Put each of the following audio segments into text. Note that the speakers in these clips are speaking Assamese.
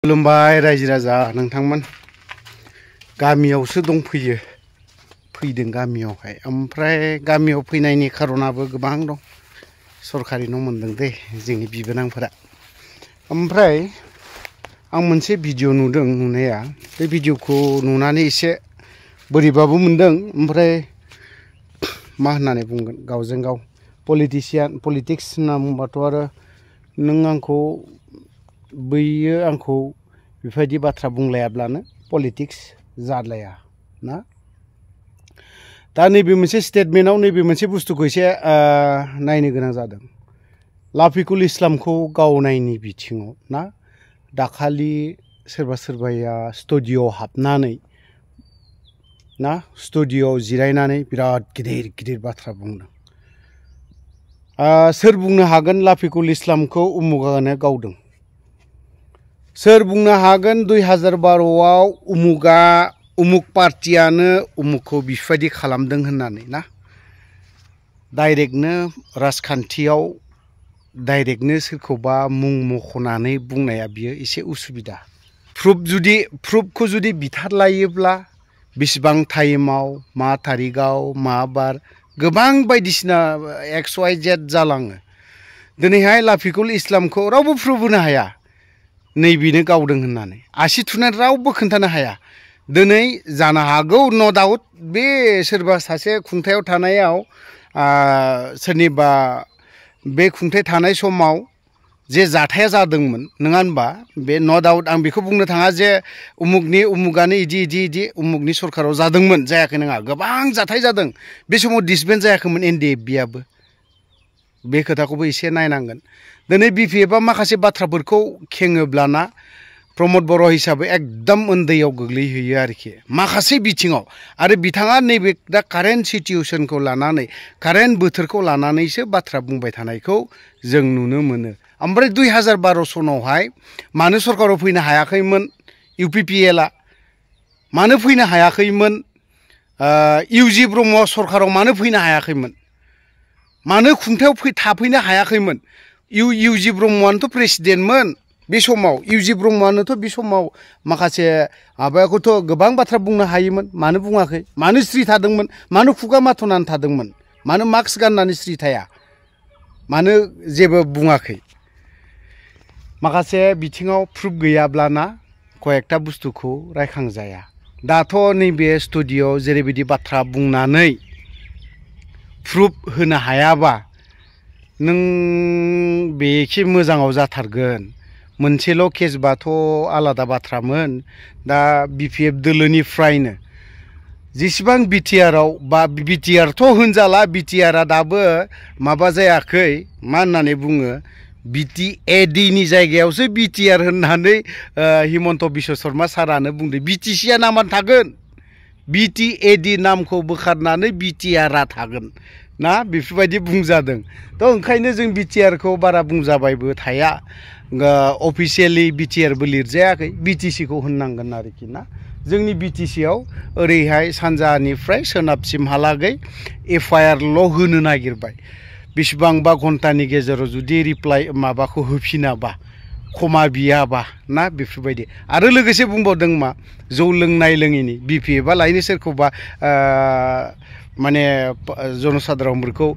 खुलुमबाय रायजो राजा नोंथांमोन गामियावसो दंफैयो फैदों गामियावहाय ओमफ्राय गामियाव फैनायनि खारनाबो गोबां दं सरकारि न' मोनदों दे जोंनि बिबोनांफोरा ओमफ्राय आं मोनसे भिडिअ नुदों नुनाया बे भिडिअखौ नुनानै एसे बोरैबाबो मोनदों ओमफ्राय मा होननानै बुंगोन गावजों गाव पलिटिक्स होनना बुंबाथ' आरो नों आंखौ बैयो आंखौ बेबायदि बाथ्रा बुंलायाब्लानो पलिटिक्स जालाया ना दा नैबे मोनसे स्टेटमेन्टआव नैबे मोनसे बुस्थुखौ एसे नायनो गोनां जादों लाफिकुल इस्लामखौ गावनायनि बिथिङाव ना दाखालि सोरबाया स्टुडिअ हाबनानै ना स्टुडिअ जिरायनानै बिराद गिदिर बाथ्रा बुंदों सोर बुंनो हागोन लाफिकुल इस्लामखौ उमुगानो गावदों सोर बुंनो हागोन 2012आव उमुक पार्टियानो उमुकखौ बेबायदि खालामदों होननानै ना डाइरेक्टनो राजखान्थियाव डाइरेक्टनो सोरखौबा मुं मख'नानै बुंनाया बियो एसे उसुबिदा प्रुफखौ जुदि बिथारलायोब्ला बेसेबां टाइमाव मा तारिखआव मा बार गोबां बायदिसिना XYZ जालाङो दिनैहाय लाफिकुल इस्लामखौ रावबो प्रुफ होनो हाया नैबेनो गावदों होननानै आसि थुनानै रावबो खोन्थानो हाया दिनै जानो हागौ न' डाउट बे सोरबा सासे खुंथायाव थानायाव सोरनिबा बे खुंथाय थानाय समाव जे जाथाया जादोंमोन नङा होनबा बे न' डाउट आं बेखौ बुंनो थाङा जे उमुगानो इदि उमुगनि सरकाराव जादोंमोन जायाखै नङा गोबां जाथाय जादों बे समाव डिसबेन्ड जायाखैमोन NDFB-आबो बे खोथाखौबो एसे नायनांगोन दिनै BPF माखासे बाथ्राफोरखौ खेङोब्लाना प्रमद बर' हिसाबै एकदम उन्दैयाव गोग्लैहैयो आरोखि माखासे बिथिङाव आरो बिथाङा नैबे दा कारेन्ट सिचुएसनखौ लानानै कारेन्ट बोथोरखौ लानानैसो बाथ्रा बुंबाय थानायखौ जों नुनो मोनो ओमफ्राय 2012 सनावहाय मानो सरकाराव फैनो हायाखैमोन UPPLआ मानो फैनो हायाखैमोन UG ब्रह्म सरकाराव मानो फैनो हायाखैमोन मानो खुंथायाव थाफैनो हायाखैमोन UG ब्रह्मआनोथ' प्रेसिडेन्टमोन बे समाव UG ब्रह्मआनोथ' बे समाव माखासे माबाखौथ' गोबां बाथ्रा बुंनो हायोमोन मानो बुङाखै मानो स्रि थादोंमोन मानो खुगा माथ'नानै थादोंमोन मानो मास्क गाननानै स्रि थाया मानो जेबो बुङाखै माखासे बिथिङाव प्रुफ गैयाब्लाना कयेकटा बुस्थुखौ रायखांजाया दाथ' नैबे स्टुडिअ जेरैबायदि बाथ्रा बुंनानै प्रुफ होनो हायाबा नों बेखि मोजाङाव जाथारगोन मोनसेल' केसबाथ' आलादा बाथ्रामोन दा BPF दोलोनिफ्रायनो जेसेबां BTRआव बा BTRथ' होनजाला BTRआ दाबो माबा जायाखै मा होननानै बुङो BTADनि जायगायावसो BTR होननानै हिमन्त बिश्व शर्मा सारानो बुंदों BTCआ नामानो थागोन BTAD नामखौ बोखारनानै BTRआ थागोन ना बेफोरबायदि बुंजादों थ' ओंखायनो जों BTRखौ बारा बुंजाबायबो थाया अफिसियेलि BTRबो लिरजायाखै BTCखौ होननांगोन आरोखि ना जोंनि BTCआव ओरैहाय सानजानिफ्राय सोनाबसिमहालागै FIRल' होनो नागिरबाय बेसेबांबा घन्टानि गेजेराव जुदि रिप्लाइ माबाखौ होफिनाबा खमा बियाबा ना बेफोरबायदि आरो लोगोसे बुंबावदों मा जौ लोंनाय लोङिनि BPFआ लायनो सोरखौबा माने जनसाधारनफोरखौ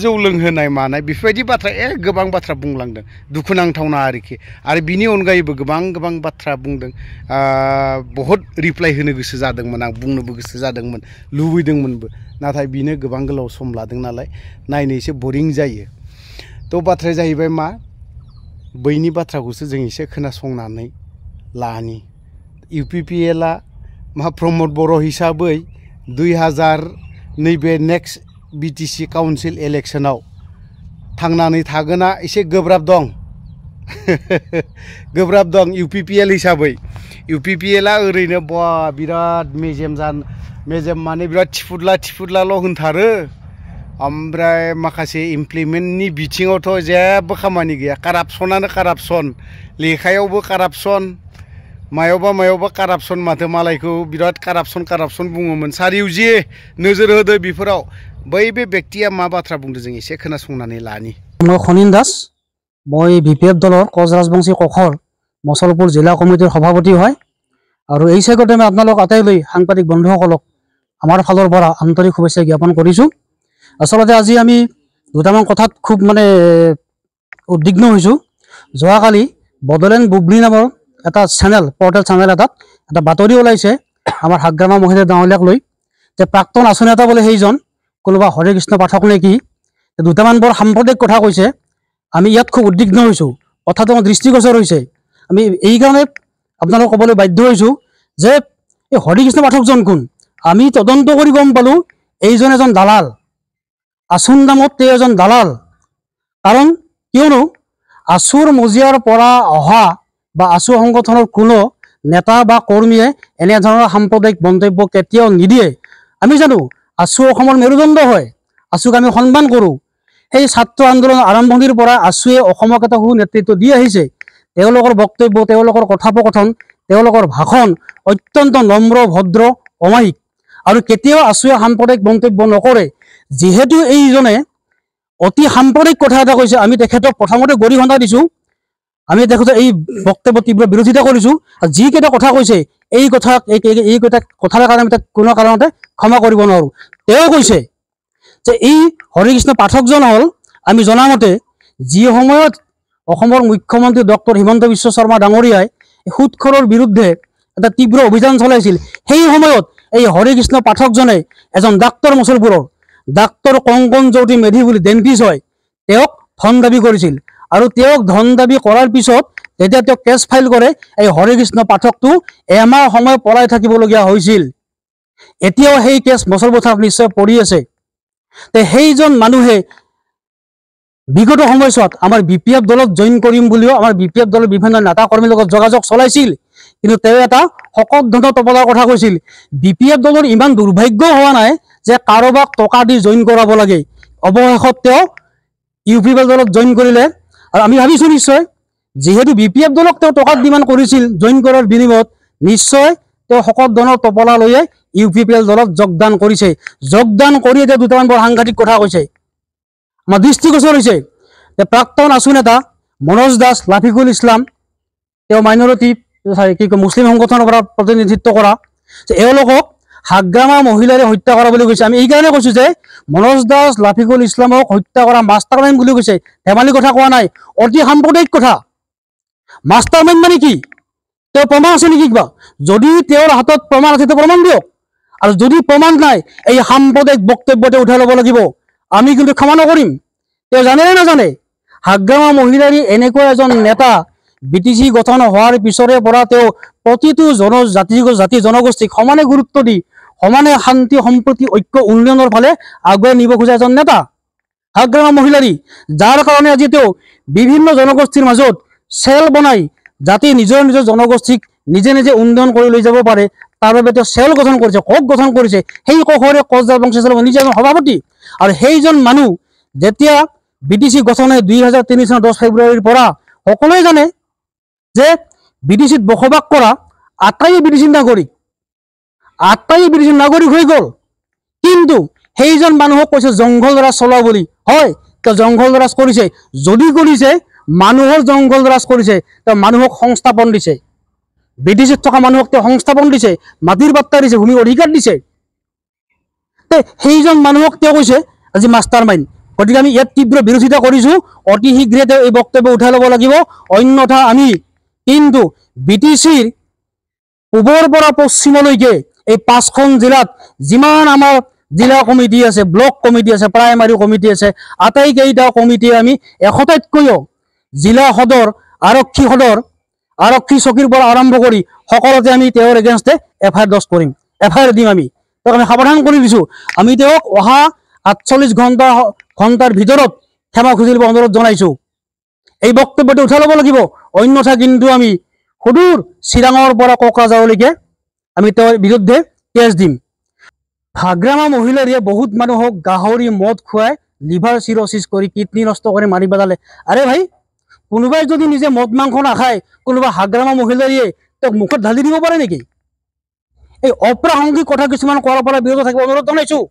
जौ लोंहोनाय मानाय बेफोरबायदि बाथ्रा गोबां बाथ्रा बुंलांदों दुखुनांथावना आरोखि आरो बिनि अनगायैबो गोबां बाथ्रा बुंदों बहुद रिप्लाइ होनो गोसो जादोंमोन आं बुंनोबो गोसो जादोंमोन लुबैदोंमोनबो नाथाय बिनो गोबां गोलाव सम लादों नालाय नायनो एसे बरिं जायो थ' बाथ्राया जाहैबाय मा बैनि बाथ्राखौसो जों एसे खोनासंनानै लानि UPPLआ मा प्रमद बर' हिसाबै 2000 नैबे नेक्स्ट BTC काउन्सिल इलेक्सनाव थांनानै थागोना एसे गोब्राब दं UPPL हिसाबै UPPLआ ओरैनो बिराद मेजेम माने बिराद थिफुदलाल' होनथारो ओमफ्राय माखासे इमप्लिमेन्टनि बिथिङावथ' जेबो खामानि गैया कारापसनानो कारापसन लेखायावबो कारापसन मायावबा कारापसन माथो मालायखौ बिराद कारापसन बुङोमोन सारिउजि नोजोर होदो बेफोराव बै बे व्यक्तिया मा बाथ्रा बुंदों जों एसे खोनासंनानै लानि মই খনিন দাস মই BPF দলৰ কচ ৰাজবংশী কখৰ মছলপুৰ জিলা কমিটিৰ সভাপতি হয় আৰু এই চেগতে মই আপোনালোক আটাইলৈ সাংবাদিক বন্ধুসকলক আমাৰ ফালৰ পৰা আন্তৰিক শুভেচ্ছা জ্ঞাপন কৰিছোঁ। আচলতে আজি আমি দুটামান কথাত খুব উদ্বিগ্ন হৈছোঁ। যোৱাকালি বড়োলেণ্ড বুবলি নামৰ এটা চেনেল পৰ্টেল চেনেল এটাত এটা বাতৰি ওলাইছে আমাৰ হাগ্ৰামা মহিলা গাঁৱলীয়াক লৈ যে প্ৰাক্তন আঁচনি এটা বোলে সেইজন কোনোবা হৰে কৃষ্ণ পাঠক নে কি, দুটামান বৰ সাম্প্ৰদায়িক কথা কৈছে। আমি ইয়াত খুব উদ্বিগ্ন হৈছোঁ, কথাটো আমাৰ দৃষ্টিগোচৰ হৈছে। আমি এইকাৰণে আপোনালোক ক'বলৈ বাধ্য হৈছোঁ যে এই হৰে কৃষ্ণ পাঠকজন কোন। আমি তদন্ত কৰি গম পালোঁ এইজন এজন দালাল, আঁচুৰ নামত তেওঁ এজন দালাল। কাৰণ কিয়নো আঁচুৰ মজিয়াৰ পৰা অহা বা আঁচু সংগঠনৰ কোনো নেতা বা কৰ্মীয়ে এনেধৰণৰ সাম্প্ৰদায়িক মন্তব্য কেতিয়াও নিদিয়ে। আমি জানো আঁচু অসমৰ মেৰুদণ্ড হয়, আঁচুক আমি সন্মান কৰোঁ। সেই ছাত্ৰ আন্দোলন আৰম্ভণিৰ পৰা আঁচুৱে অসমক এটা সু নেতৃত্ব দি আহিছে। তেওঁলোকৰ বক্তব্য, তেওঁলোকৰ কথোপকথন, তেওঁলোকৰ ভাষণ অত্যন্ত নম্ৰ, ভদ্ৰ, অমায়িক আৰু কেতিয়াও আঁচুৱে সাম্প্ৰদায়িক মন্তব্য নকৰে। যিহেতু এইজনে অতি সাম্প্ৰদায়িক কথা এটা কৈছে, আমি তেখেতক প্ৰথমতে গৰিহণা দিছোঁ, আমি তেখেতৰ এই বক্তব্য তীব্ৰ বিৰোধিতা কৰিছোঁ। আৰু যিকেইটা কথা কৈছে এইকেইটা কথাৰ কাৰণে আমি তাক কোনো কাৰণতে ক্ষমা কৰিব নোৱাৰোঁ। তেওঁ কৈছে যে এই হৰে কৃষ্ণ পাঠকজন হ'ল, আমি জনামতে যি সময়ত অসমৰ মুখ্যমন্ত্ৰী ডক্টৰ হিমন্ত বিশ্ব শৰ্মা ডাঙৰীয়াই সুদখোৰৰ বিৰুদ্ধে এটা তীব্ৰ অভিযান চলাইছিল, সেই সময়ত এই হৰে কৃষ্ণ পাঠকজনে এজন ডাক্তৰ মছলপুৰৰ ডাক্তৰ কংকন জ্যোতি মেধি বুলি ডেণ্টিষ্ট হয়, তেওঁক ধন দাবী কৰিছিল। আৰু তেওঁক ধন দাবী কৰাৰ পিছত যেতিয়া তেওঁ কেছ ফাইল কৰে, এই হৰে কৃষ্ণ পাঠকটো এমাহ সময় পলাই থাকিবলগীয়া হৈছিল। এতিয়াও সেই কেছ মছলপুৰ থানাত নিশ্চয় পৰি আছে। সেইজন মানুহে বিগত সময়ছোৱাত আমাৰ BPF দলত জইন কৰিম বুলিও আমাৰ BPF দলৰ বিভিন্ন নেতা কৰ্মীৰ লগত যোগাযোগ চলাইছিল, কিন্তু তেওঁ এটা শকত ধনৰ টপলাৰ কথা কৈছিল। BPF দলৰ ইমান দুৰ্ভাগ্য হোৱা নাই যে কাৰোবাক টকা দি জইন কৰাব লাগে। অৱশেষত তেওঁ UPF দলত জইন কৰিলে। আৰু আমি ভাবিছোঁ নিশ্চয় যিহেতু BPF দলক তেওঁ টকা ডিমাণ্ড কৰিছিল জইন কৰাৰ বিনিময়ত, নিশ্চয় তেওঁ শকত ধনৰ টপলা লৈয়ে UPPL দলত যোগদান কৰিছে। যোগদান কৰি এতিয়া দুটামান বৰ সাংঘাতিক কথা কৈছে, আমাৰ দৃষ্টিগোচৰ হৈছে যে প্ৰাক্তন আঁচু নেতা মনোজ দাস, লাফিকুল ইছলাম, তেওঁ মাইনৰিটি মুছলিম সংগঠনৰ পৰা প্ৰতিনিধিত্ব কৰা, এওঁলোকক হাগ্ৰামা মহিলাৰে হত্যা কৰা বুলি কৈছে। আমি এইকাৰণে কৈছোঁ যে মনোজ দাস, লাফিকুল ইছলামক হত্যা কৰা মাষ্টাৰ মাইণ্ড বুলি কৈছে, ধেমালি কথা কোৱা নাই, অতি সাম্প্ৰদায়িক কথা। মাষ্টাৰ মাইণ্ড মানে কি? তেওঁ প্ৰমাণ আছে নেকি কিবা? যদি তেওঁৰ হাতত প্ৰমাণ আছে তেওঁ প্ৰমাণ দিয়ক, আৰু যদি প্ৰমাণ নাই এই সাম্প্ৰদায়িক বক্তব্য তেওঁ উঠাই ল'ব লাগিব। আমি কিন্তু ক্ষমা নকৰিম। তেওঁ জানে নে নাজানে হাগ্ৰামা মহিলাৰী এনেকুৱা এজন নেতা BTC গঠন হোৱাৰ পিছৰে পৰা তেওঁ প্ৰতিটো জাতি জনগোষ্ঠীক সমানে গুৰুত্ব দি সমানে শান্তি, সম্প্ৰীতি, ঐক্য, উন্নয়নৰ ফালে আগুৱাই নিব খোজা এজন নেতা হাগ্ৰামা মহিলাৰী, যাৰ কাৰণে আজি তেওঁ বিভিন্ন জনগোষ্ঠীৰ মাজত চেল বনাই যাতে নিজৰ জনগোষ্ঠীক নিজে নিজে উন্নয়ন কৰি লৈ যাব পাৰে, তাৰ বাবে তেওঁ চেল গঠন কৰিছে, কক গঠন কৰিছে। সেই ককৰে কছদাৰ বংশী নিজে এজন সভাপতি। আৰু সেইজন মানুহ যেতিয়া BTC গঠন হয় 2003 চনৰ 10 ফেব্ৰুৱাৰীৰ পৰা, সকলোৱে জানে যে BTCত বসবাস কৰা আটাই BTC নাগৰিক হৈ গ'ল। কিন্তু সেইজন মানুহক কৈছে জংঘল ৰাজ চলোৱা বুলি। হয়, তেওঁ জংঘল ৰাজ কৰিছে, যদি কৰিছে মানুহৰ জংঘল ৰাজ কৰিছে, তেওঁ মানুহক সংস্থাপন দিছে, BTCত থকা মানুহক তেওঁ সংস্থাপন দিছে, মাটিৰ পাট্টা দিছে, ভূমিৰ অধিকাৰ দিছে। সেইজন মানুহক তেওঁ কৈছে আজি মাষ্টাৰ মাইণ্ড। গতিকে আমি ইয়াত তীব্ৰ বিৰোধিতা কৰিছোঁ, অতি শীঘ্ৰে তেওঁ এই বক্তব্য উঠাই ল'ব লাগিব, অন্যথা আমি কিন্তু BTCৰ পূবৰ পৰা পশ্চিমলৈকে এই 5খন জিলাত যিমান আমাৰ জিলা কমিটি আছে, ব্লক কমিটি আছে, প্ৰাইমাৰী কমিটি আছে, আটাইকেইটা কমিটিয়ে আমি 100টাতকৈও জিলা সদৰ, আৰক্ষী সদৰ, আৰক্ষী চকীৰ পৰা আৰম্ভ কৰি সকলোতে আমি তেওঁৰ এগেইনষ্টে FIR দৰ্জ কৰিম, FIR দিম। আমি তেওঁক আমি সাৱধান কৰি দিছোঁ। আমি তেওঁক অহা 48 ঘণ্টাৰ ভিতৰত ক্ষমা খুজিব অনুৰোধ জনাইছোঁ। এই বক্তব্যটো উঠাই ল'ব লাগিব, অন্যথা কিন্তু আমি সুদূৰ চিৰাঙৰ পৰা কোকৰাঝাৰলৈকে আমি তেওঁৰ বিৰুদ্ধে কেছ দিম। হাগ্ৰামা মহিলাৰীয়ে বহুত মানুহক গাহৰি মদ খুৱাই লিভাৰ চিৰচিছ কৰি কিডনি নষ্ট কৰি মাৰি পেলালে। আৰে ভাই, কোনোবাই যদি নিজে মদ মাংস নাখায়, কোনোবা হাগ্ৰামা মহিলাৰীয়ে তেওঁক মুখত ঢালি দিব পাৰে নেকি? এই অপ্ৰাসংগিক কথা কিছুমান কৰাৰ পৰা বিৰত থাকিব অনুৰোধ জনাইছোঁ।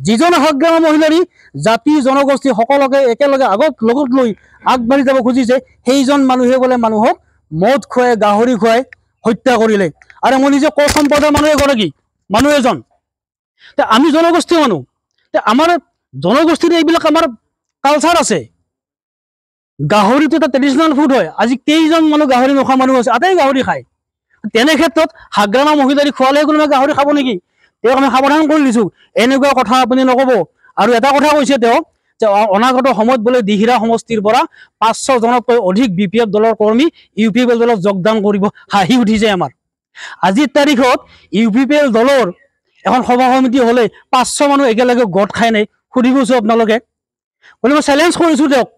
যিজন হাগ্ৰামা মহিলাৰী জাতি জনগোষ্ঠী সকলোকে একেলগে লগত লৈ আগবাঢ়ি যাব খুজিছে, সেইজন মানুহে বোলে মানুহক মদ খুৱাই গাহৰি খুৱাই হত্যা কৰিলে। আৰু মই নিজে ক সম্প্ৰদায়ৰ মানুহ এজন, আমি জনগোষ্ঠীৰ মানুহ, আমাৰ জনগোষ্ঠীৰ এইবিলাক আমাৰ কালচাৰ আছে। গাহৰিটো এটা ট্ৰেডিশ্যনেল ফুড হয়। আজি কেইজন মানুহ গাহৰি নোখোৱা মানুহ আছে? আটাই গাহৰি খায়। তেনে ক্ষেত্ৰত হাগ্ৰামা মহিলাৰী খোৱালে কোনোবাই গাহৰি খাব নেকি? তেওঁক আমি সাৱধান কৰি দিছোঁ, এনেকুৱা কথা আপুনি নক'ব। আৰু এটা কথা কৈছে তেওঁ যে অনাগত সময়ত বোলে দিহিৰা সমষ্টিৰ পৰা 500 জনতকৈ অধিক BPF দলৰ কৰ্মী UPPL দলত যোগদান কৰিব। হাঁহি উঠিছে আমাৰ। আজিৰ তাৰিখত UPPL দলৰ এখন সভা সমিতি হ'লে 500 মানুহ একেলগে গোট খাই নাই, সুধিবচোন আপোনালোকে। গতিকে মই চেলেঞ্জ কৰিছোঁ তেওঁক,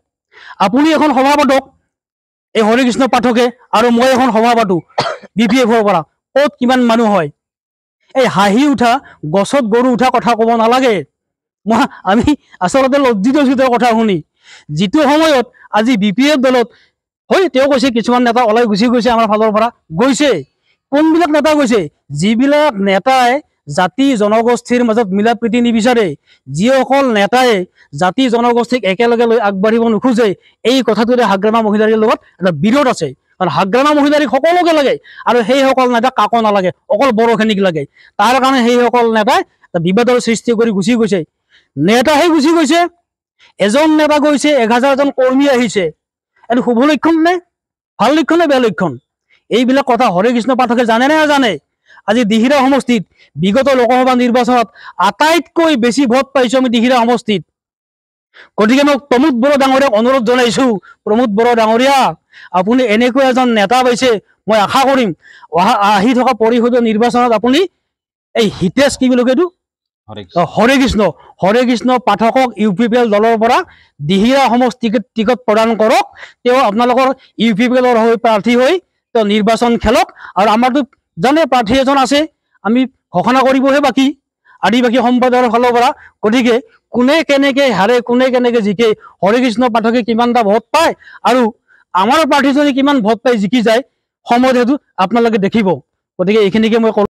আপুনি এখন সভা পাতক, এই হৰিকৃষ্ণ পাঠকে আৰু মই এখন সভা পাতোঁ BPFৰ পৰা, ক'ত কিমান মানুহ হয়। এই হাঁহি উঠা, গছত গৰু উঠা কথা ক'ব নালাগে। আমি আচলতে লজ্জিত হৈছোঁ তেওঁৰ কথা শুনি। যিটো সময়ত আজি BPF দলত হয়, তেওঁ কৈছে কিছুমান নেতা ওলাই গুচি গৈছে আমাৰ ফালৰ পৰা, গৈছে। কোনবিলাক নেতা গৈছে? যিবিলাক নেতাই জাতি জনগোষ্ঠীৰ মাজত মিলা প্ৰীতি নিবিচাৰে, যিসকল নেতাই জাতি জনগোষ্ঠীক একেলগে লৈ আগবাঢ়িব নোখোজে, এই কথাটোৰে হাগ্ৰামা মহিলাৰীৰ লগত এটা বিৰোধ আছে। কাৰণ হাগ্ৰামা মহিলাৰীক সকলোকে লাগে, আৰু সেইসকল নেতা কাকো নালাগে, অকল বড়োখিনিক লাগে। তাৰ কাৰণে সেইসকল নেতাই বিবাদৰ সৃষ্টি কৰি গুচি গৈছে। নেতাহে গুচি গৈছে, এজন নেতা গৈছে, 1000জন কৰ্মী আহিছে। এইটো শুভ লক্ষণ নে? ভাল লক্ষণ নে বেয়া লক্ষণ? এইবিলাক কথা হৰিকৃষ্ণ পাঠকে জানে নে নাজানে? আজি দিহিৰা সমষ্টিত বিগত লোকসভা নিৰ্বাচনত আটাইতকৈ বেছি ভোট পাইছোঁ আমি দিহিৰা সমষ্টিত। গতিকে মই প্ৰমোদ বড়ো ডাঙৰীয়াক অনুৰোধ জনাইছোঁ, প্ৰমোদ বড়ো ডাঙৰীয়া, আপুনি এনেকৈ এজন নেতা পাইছে, মই আশা কৰিম আহি থকা পৰিষদীয় নিৰ্বাচনত আপুনি এই হিতেশ কি বুলি কয় এইটো হৰেকৃষ্ণ পাঠকক UPPL দলৰ পৰা দিহিৰা সমষ্টিক টিকট প্ৰদান কৰক। তেওঁ আপোনালোকৰ UPPLৰ হৈ প্ৰাৰ্থী হৈ তেওঁ নিৰ্বাচন খেলক। আৰু আমাৰতো জানে প্ৰাৰ্থী এজন আছে, আমি ঘোষণা কৰিবহে বাকী আদিবাসী সম্প্ৰদায়ৰ ফালৰ পৰা। গতিকে কোনে কেনেকে হাৰে, কোনে কেনেকে জিকে, হৰিকৃষ্ণ পাঠকে কিমানটা ভোট পায় আৰু আমাৰ প্ৰাৰ্থীজনে কিমান ভোট পাই জিকি যায়, সময়ত সেইটো আপোনালোকে দেখিব। গতিকে এইখিনিকে মই